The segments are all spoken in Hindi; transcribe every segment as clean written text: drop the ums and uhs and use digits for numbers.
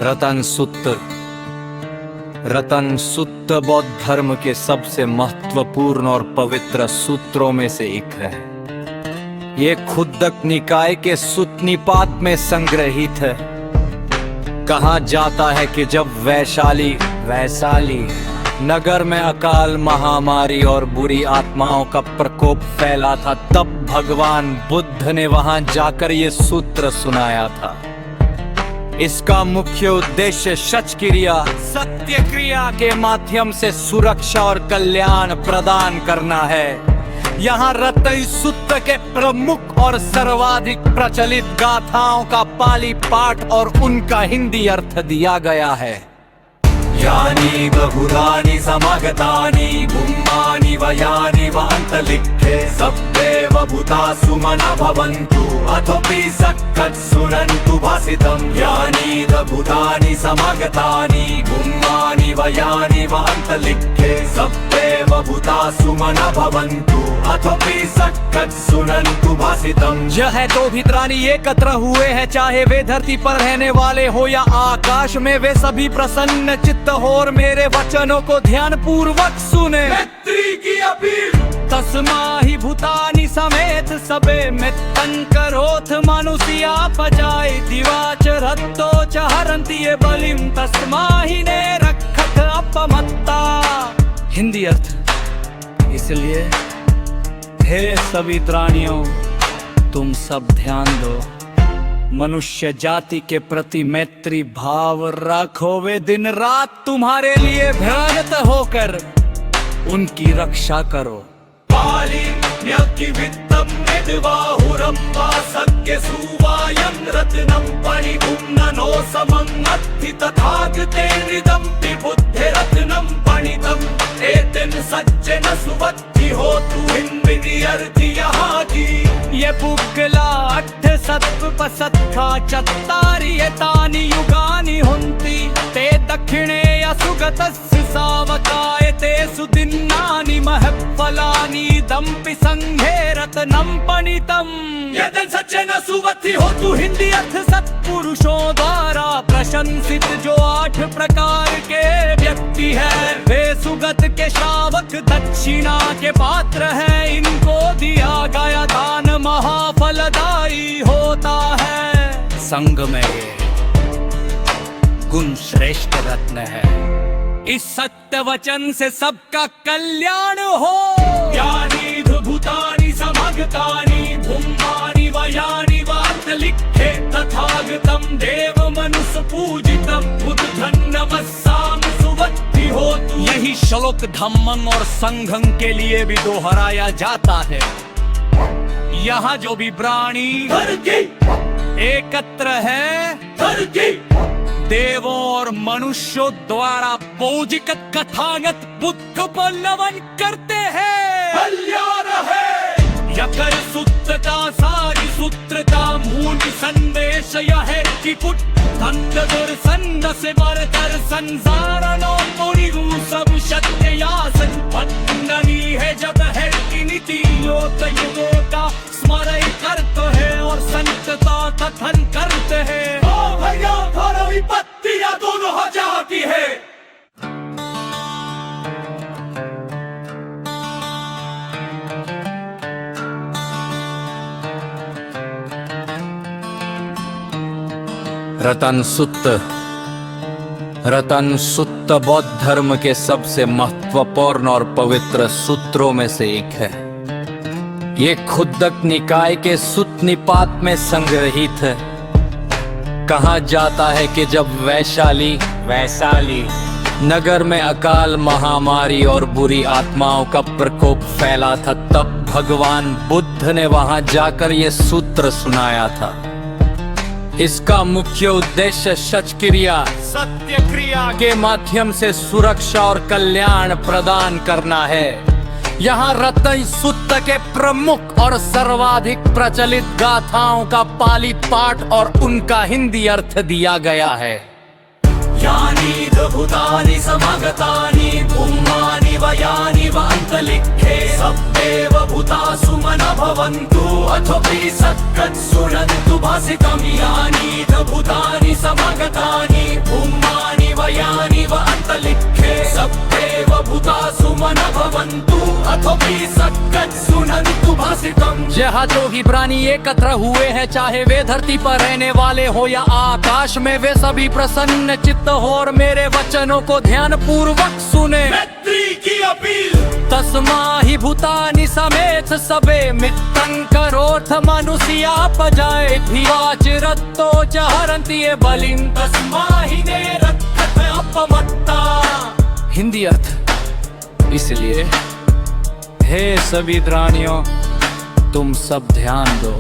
रतन सूत्र। रतन सूत्र बौद्ध धर्म के सबसे महत्वपूर्ण और पवित्र सूत्रों में से एक है। ये खुद्दक निकाय के सुत्त निपात में संग्रहित है। कहा जाता है कि जब वैशाली नगर में अकाल महामारी और बुरी आत्माओं का प्रकोप फैला था, तब भगवान बुद्ध ने वहां जाकर ये सूत्र सुनाया था। इसका मुख्य उद्देश्य सत्य क्रिया के माध्यम से सुरक्षा और कल्याण प्रदान करना है। यहाँ रतन सूत्र के प्रमुख और सर्वाधिक प्रचलित गाथाओं का पाली पाठ और उनका हिंदी अर्थ दिया गया है। यानी बहुधानि समागतानि भूमानि वयानि वान्तलिखे सब्देव भूतासु मना भवन्तु अथोपि सख्खत् सुनन्तु भासितम्। यानि बहुधानि समागतानि भूमानि वयानि वान्तलिखे सब्देव भूतासु मना भवन्तु अथोपि सख्खत् सुनन्तु भासितम्। यह दो भित्राणी एकत्र हुए हैं, चाहे वे धरती पर रहने वाले हो या आकाश में, वे सभी प्रसन्न चित्त हो और मेरे वचनों को ध्यान पूर्वक सुने। मैत्री की अपील। तस्माहि भूतानि समेत सबे मित्तं करोथ मनुष्या पजाय दिवाच रत्तो च हरन्ति ये बलिं तस्माहि ने रक्षत अपमत्ता। हिंदी अर्थ। इसलिए हे सभी प्राणियों, तुम सब ध्यान दो, मनुष्य जाति के प्रति मैत्री भाव रखो। वे दिन रात तुम्हारे लिए भ्रांत होकर उनकी रक्षा करो। नो समंगति तथागते हृदम बुद्धिरत्नम पणितम एतेन सज्जन सुवत्ति होतु हिन्विधि अर्धि यहाँ की। ये पुग्गला अट्ठ सत्पसत्था चत्तारि एतानि युगानि हुन्ति ते दक्षिणे असुगतस्य सावकाय ते सुदिन्नानि महफलानि दम्पि संघे रत्नं पणितम्। एतेन सज्जन सुवत्ति होतु हिंदी अर्थ सत्पुरुषों द्वारा प्रशंसित जो 8 प्रकार के व्यक्ति है, वे सुगत के श्रावक दक्षिणा के पात्र हैं। इनको दिया गया दान महाफलदायी होता है। संग में ये गुण श्रेष्ठ रत्न है। इस सत्य वचन से सबका कल्याण हो। यानी भूतानि समगतानि भूमानि वयानि वान्तलिखे तथागतं देव मनुष्य पूजितं बुद्धं नमस्सामि सुवत्ति होतु। यही श्लोक धम्मं और संघं के लिए भी दोहराया जाता है। यहाँ जो भी प्राणी एकत्र है, देवों और मनुष्यों द्वारा पूजित कथागत बुद्ध को नमन करते हैं। कल्याण है। यकर सूत्रता सारी सूत्रता मूल संदेश यह है कि धन दर्शन से बरतर संसारनो मुनिगु सब सत्य यासन वंदनी है जब है कि नीति योग युगों का स्मरण करते हैं और संतता कथन करते हैं। ओ भैया थोड़ा विपत्तियां दोनों हो जाती है। रतन सूत्र बौद्ध धर्म के सबसे महत्वपूर्ण और पवित्र सूत्रों में से एक है। ये खुद्दक निकाय के सुत्त निपात में संग्रहित है। कहा जाता है कि जब वैशाली नगर में अकाल महामारी और बुरी आत्माओं का प्रकोप फैला था, तब भगवान बुद्ध ने वहां जाकर ये सूत्र सुनाया था। इसका मुख्य उद्देश्य सत्य क्रिया के माध्यम से सुरक्षा और कल्याण प्रदान करना है। यहाँ रतन सूत्र के प्रमुख और सर्वाधिक प्रचलित गाथाओं का पाली पाठ और उनका हिंदी अर्थ दिया गया है। यानी भूतानि समागतानि भूमानि वयानि वान्तलिखे सब्देव भूता सुमन भवन्तु अथोपि सत्कृत् शृण्वन्तु भासितं यानि च भूतानि समागतानि भूमानि वयानि व अन्तरिक्षे सब्देव भूता सुमन भवन्तु अथोपि सत्कृत् शृण्वन्तु भासितं। जहाँ जो भी प्राणी एकत्र हुए हैं, चाहे वे धरती पर रहने वाले हो या आकाश में, वे सभी प्रसन्न चित्त हो और मेरे वचनों को ध्यान पूर्वक सुने। मैत्री की अपील। तस्मा ही भूतानि समेत सबे मित्रं करोथ मनुष्या पजाए धिवाचरतो च हरन्ति ये बलिं तस्मा ही ने रक्षत अपमत्ता। हिंदी अर्थ इसलिए, हे सभी प्राणियों, तुम सब ध्यान दो,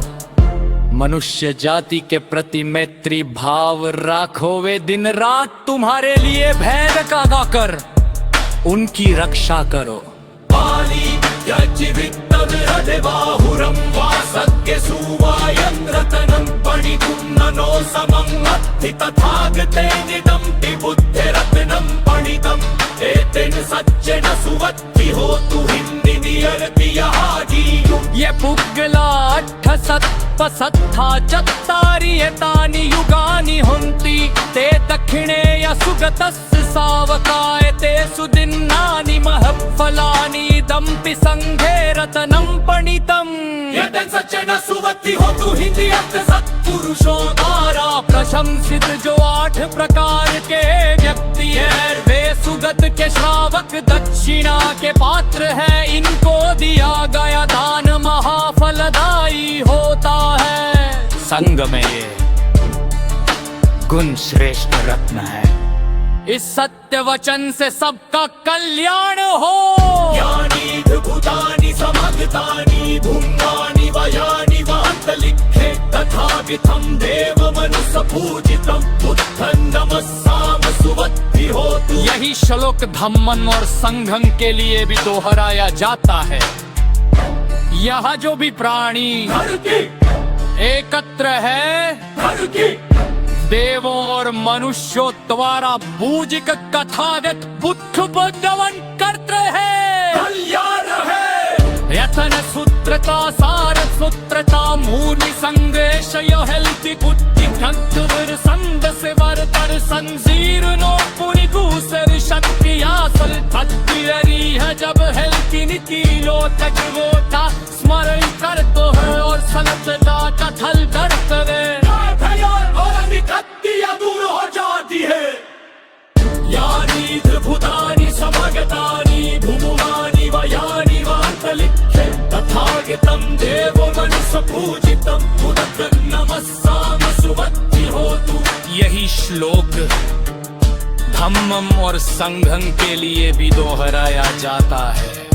मनुष्य जाति के प्रति मैत्री भाव राखो। वे दिन रात तुम्हारे लिए भैर का गाकर उनकी रक्षा करो। पाली बाहुरं वासज्ञ सुवायं रतनं पणितुं ननो समं अत्थि तथागते निदं बुद्धिरत्नं पणितम् एतेन सज्जन सुवत्ति होतु हिंदी नियरति यहाजीयु। ये पुग्गला अट्ठ सत्पसत्था चत्तारि एतानि युगानि हुन्ति ते दक्षिणे यसुगतस्य सावकाय ते सुदिन्नानि महफलानि दम्पि संघे रतनं पणितम्। एतेन सज्जन सुवत्ति होतु हिंदी अर्थ सत्पुरुषों द्वारा प्रशंसित जो 8 प्रकार के व्यक्ति है, वे सुगत के श्रावक दक्षिणा के पात्र है। इनको दिया गया दान महाफलदायी होता है। संग में ये गुण श्रेष्ठ रत्न है। इस सत्य वचन से सबका कल्याण हो। यानी भूतानि समगतानि भूमानि वयानि व अन्तरिक्षे तथागतं देवमनुष्य पूजितं बुद्धं नमस्साम सुवत्ति होतु। यही श्लोक धम्मन और संघं के लिए भी दोहराया जाता है। यहाँ जो भी प्राणी एकत्र है, देवों और मनुष्यों द्वारा पूजिक कथागत बुद्ध बद्धवन करते हैं। यतन सूत्रता सार सूत्रता मूनि संग्रेश यो हेल्ति बुद्धि घंटवर संद से वरतर संजीर्णो पुनि दूसर शक्ति आसल भक्ति है जब हेल्ति नीति लो तजवोता स्मरण करतो है और सनतता कथल करते दूर हो जाती है। यानी भूतानि समगतानि भूमानि वयानि व अन्तरिक्षे तथागतं देवमनुष्य पूजितं बुद्धं नमस्साम सुवत्ति होतु। यही श्लोक धम्मम और संघं के लिए भी दोहराया जाता है।